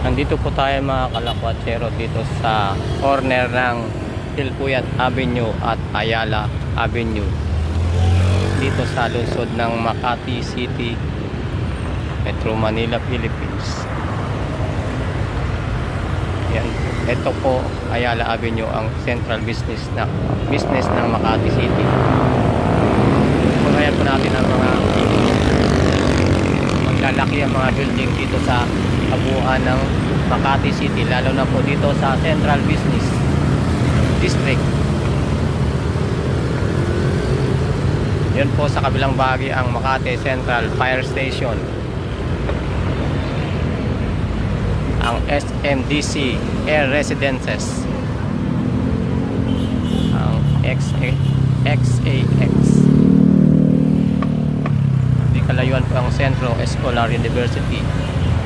Nandito po tayo mga kalakwatsero dito sa corner ng Tilpuyat Avenue at Ayala Avenue dito sa lungsod ng Makati City, Metro Manila, Philippines. Yan. Ito po Ayala Avenue, ang central business ng Makati City. Pagayan po natin ang mga maglalaki ang mga building dito sa kabuuan ng Makati City, lalo na po dito sa Central Business District. Yun po sa kabilang bahagi ang Makati Central Fire Station, ang SMDC Air Residences, ang XAX. Di kalayuan po ang Centro Escolar University.